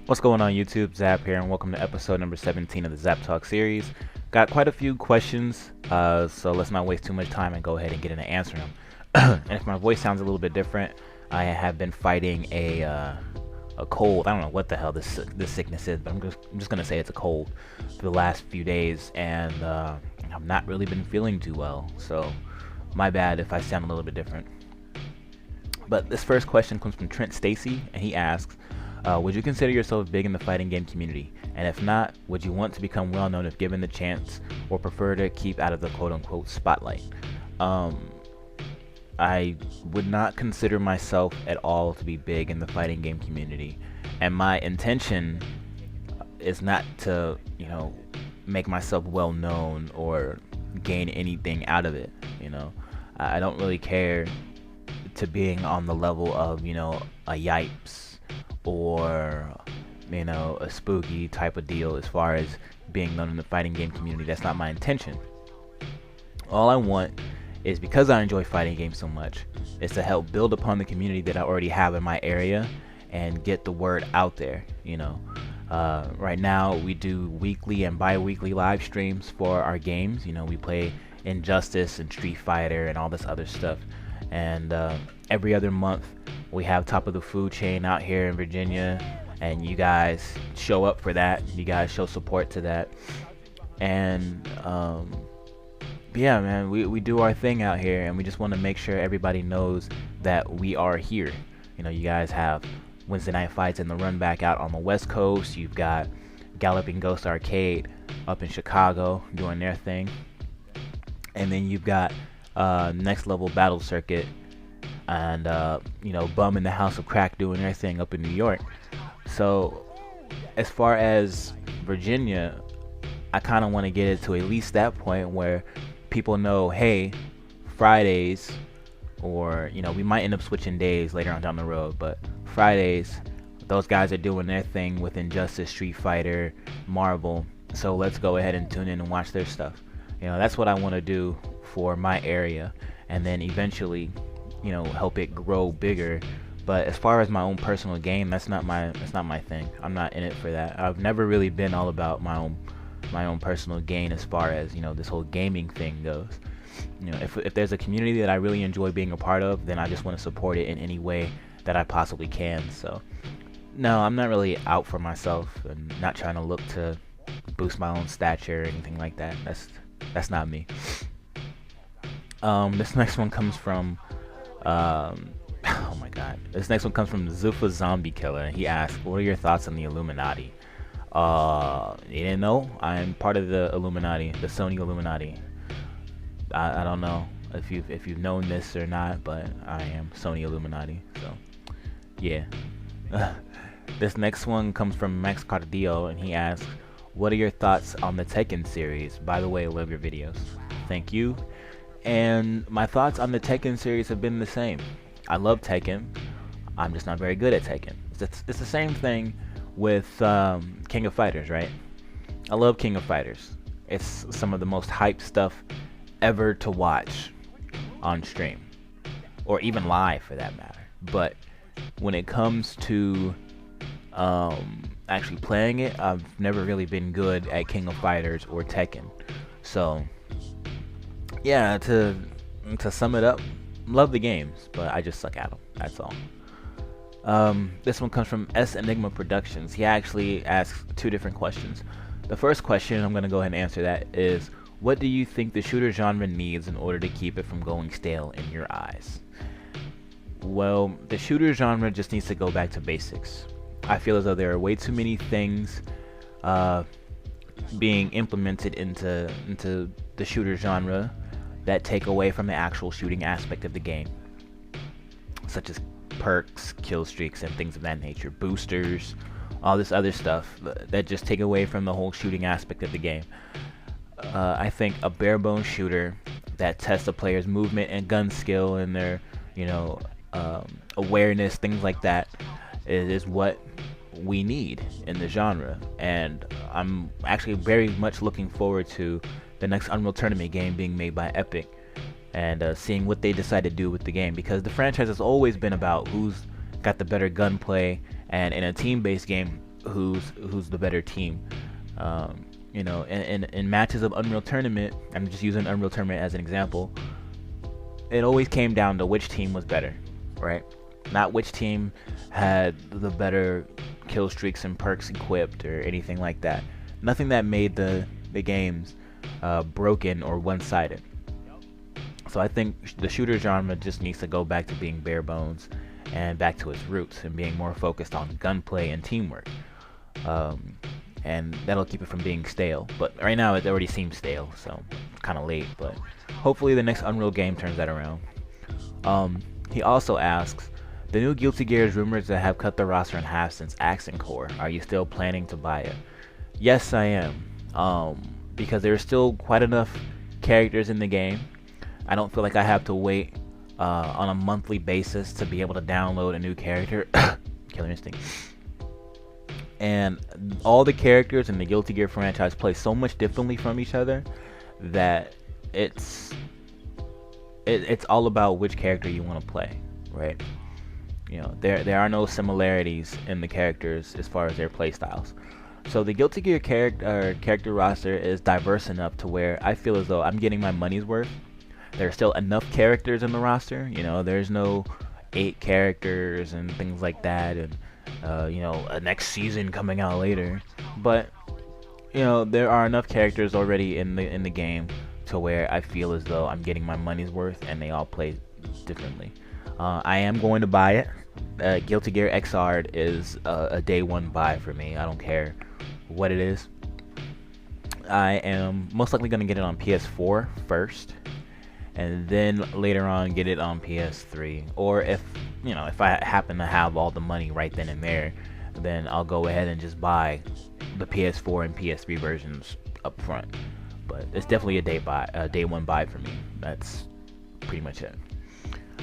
What's going on YouTube? Zapp here, and welcome to episode number 17 of the Zapp Talk series. Got quite a few questions, so let's not waste too much time and go ahead and get into answering them. And if my voice sounds a little bit different, I have been fighting a cold. I don't know what the hell this sickness is, but I'm just gonna say it's a cold for the last few days, and I've not really been feeling too well. So my bad if I sound a little bit different. But this first question comes from Trent Stacy, and he asks, would you consider yourself big in the fighting game community? And if not, would you want to become well known if given the chance, or prefer to keep out of the quote-unquote spotlight? I would not consider myself at all to be big in the fighting game community, and my intention is not to, make myself well known or gain anything out of it. I don't really care to being on the level of, a Yipes or a spooky type of deal as far as being known in the fighting game community. That's not my intention. All I want is, because I enjoy fighting games so much, is to help build upon the community that I already have in my area and get the word out there. Right now we do weekly and bi-weekly live streams for our games. We play Injustice and Street Fighter and all this other stuff, and every other month we have Top of the Food Chain out here in Virginia, and you guys show up for that. You guys show support to that, and yeah, man, we do our thing out here, and we just want to make sure everybody knows that we are here. You guys have Wednesday night fights in the Run Back out on the West Coast. You've got Galloping Ghost Arcade up in Chicago doing their thing, and then you've got Next Level Battle Circuit and Bum in the House of Crack doing their thing up in New York. So as far as Virginia, I kind of want to get it to at least that point where people know, hey, Fridays, or we might end up switching days later on down the road, but Fridays, those guys are doing their thing with Injustice, Street Fighter, Marvel, so let's go ahead and tune in and watch their stuff. That's what I want to do for my area, and then eventually help it grow bigger. But as far as my own personal game, that's not my thing. I'm not in it for that. I've never really been all about my own personal gain as far as this whole gaming thing goes. If there's a community that I really enjoy being a part of, then I just want to support it in any way that I possibly can. So no, I'm not really out for myself and not trying to look to boost my own stature or anything like that. That's not me. This next one comes from oh my god. This next one comes from Zufa Zombie Killer, and he asks, what are your thoughts on the Illuminati? You didn't know? I'm part of the Illuminati, the Sony Illuminati. I don't know if you've known this or not, but I am Sony Illuminati, so yeah. This next one comes from Max Cardillo, and he asks, what are your thoughts on the Tekken series? By the way, I love your videos. Thank you. And my thoughts on the Tekken series have been the same. I love Tekken. I'm just not very good at Tekken. It's the same thing with King of Fighters, right? I love King of Fighters. It's some of the most hyped stuff ever to watch on stream, or even live for that matter. But when it comes to actually playing it, I've never really been good at King of Fighters or Tekken. So yeah, to sum it up, love the games, but I just suck at them. That's all. This one comes from S Enigma Productions. He actually asks two different questions. The first question, I'm going to go ahead and answer that, is what do you think the shooter genre needs in order to keep it from going stale in your eyes? Well, the shooter genre just needs to go back to basics. I feel as though there are way too many things being implemented into the shooter genre that take away from the actual shooting aspect of the game, such as perks, kill streaks, and things of that nature, boosters, all this other stuff that just take away from the whole shooting aspect of the game. I think a bare bones shooter that tests a player's movement and gun skill and their awareness, things like that, is what we need in the genre. And I'm actually very much looking forward to the next Unreal Tournament game being made by Epic, and seeing what they decide to do with the game, because the franchise has always been about who's got the better gunplay, and in a team-based game, who's the better team. In matches of Unreal Tournament, I'm just using Unreal Tournament as an example. It always came down to which team was better, right? Not which team had the better kill streaks and perks equipped or anything like that. Nothing that made the games broken or one-sided. So I think the shooter genre just needs to go back to being bare bones and back to its roots and being more focused on gunplay and teamwork. And that'll keep it from being stale. But right now it already seems stale, so it's kind of late. But hopefully the next Unreal game turns that around. He also asks, the new Guilty Gear is rumored to have cut the roster in half since Accent Core. Are you still planning to buy it? Yes, I am. Because there's still quite enough characters in the game. I don't feel like I have to wait on a monthly basis to be able to download a new character. Killer Instinct. And all the characters in the Guilty Gear franchise play so much differently from each other that it's all about which character you want to play, right? There are no similarities in the characters as far as their play styles. So the Guilty Gear character roster is diverse enough to where I feel as though I'm getting my money's worth. There's still enough characters in the roster. There's no 8 characters and things like that, and a next season coming out later. But there are enough characters already in the game to where I feel as though I'm getting my money's worth, and they all play differently. I am going to buy it. Guilty Gear Xrd is a day one buy for me. I don't care what it is. I am most likely going to get it on PS4 first, and then later on get it on PS3. Or if I happen to have all the money right then and there, then I'll go ahead and just buy the PS4 and PS3 versions up front. But it's definitely a day one buy for me. That's pretty much it.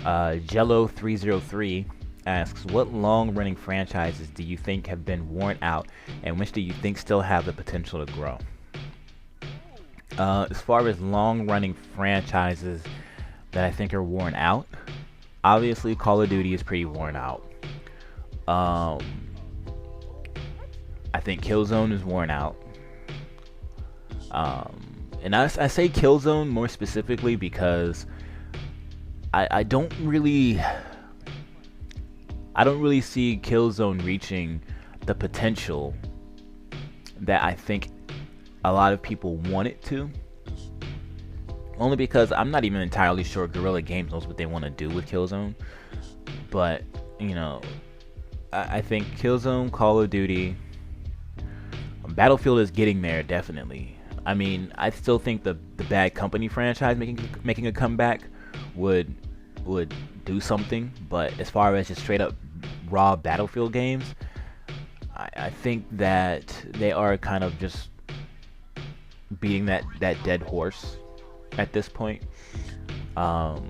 Jello303 asks, what long-running franchises do you think have been worn out, and which do you think still have the potential to grow? As far as long-running franchises that I think are worn out, obviously Call of Duty is pretty worn out. I think Killzone is worn out. And I say Killzone more specifically because I don't really see Killzone reaching the potential that I think a lot of people want it to. Only because I'm not even entirely sure Guerrilla Games knows what they want to do with Killzone. But, I think Killzone, Call of Duty, Battlefield is getting there, definitely. I mean, I still think the Bad Company franchise making a comeback would do something, but as far as just straight up raw Battlefield games, I think that they are kind of just beating that dead horse at this point. Let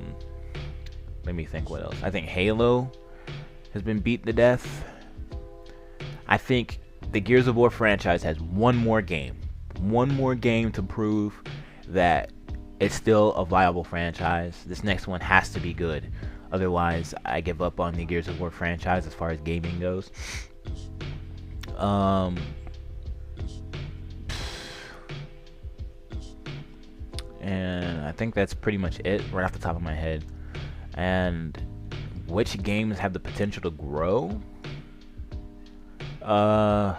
me think what else. I think Halo has been beaten to death. I think the Gears of War franchise has one more game to prove that it's still a viable franchise. This next one has to be good. Otherwise, I give up on the Gears of War franchise as far as gaming goes. And I think that's pretty much it right off the top of my head. And which games have the potential to grow? Well,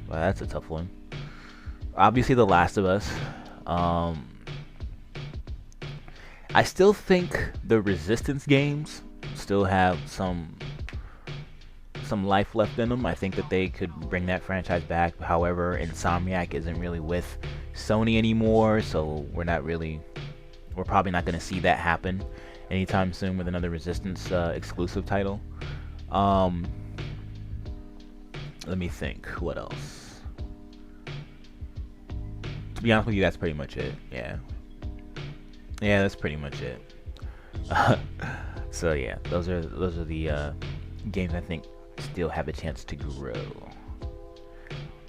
that's a tough one. Obviously, The Last of Us. I still think the Resistance games still have some life left in them. I think that they could bring that franchise back. However, Insomniac isn't really with Sony anymore, so we're probably not going to see that happen anytime soon with another Resistance exclusive title. Let me think. What else? To be honest with you, that's pretty much it. Yeah, that's pretty much it. So yeah, those are the games I think still have a chance to grow.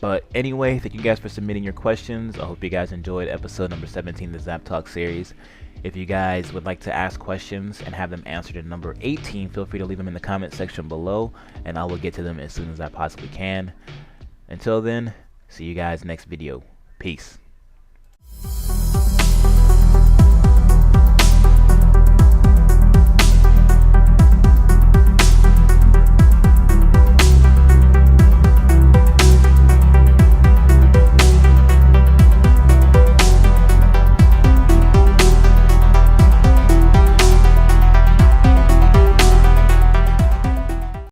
But anyway, thank you guys for submitting your questions. I hope you guys enjoyed episode number 17 of the Zapp Talk series. If you guys would like to ask questions and have them answered at number 18, feel free to leave them in the comment section below, and I will get to them as soon as I possibly can. Until then, see you guys next video. Peace.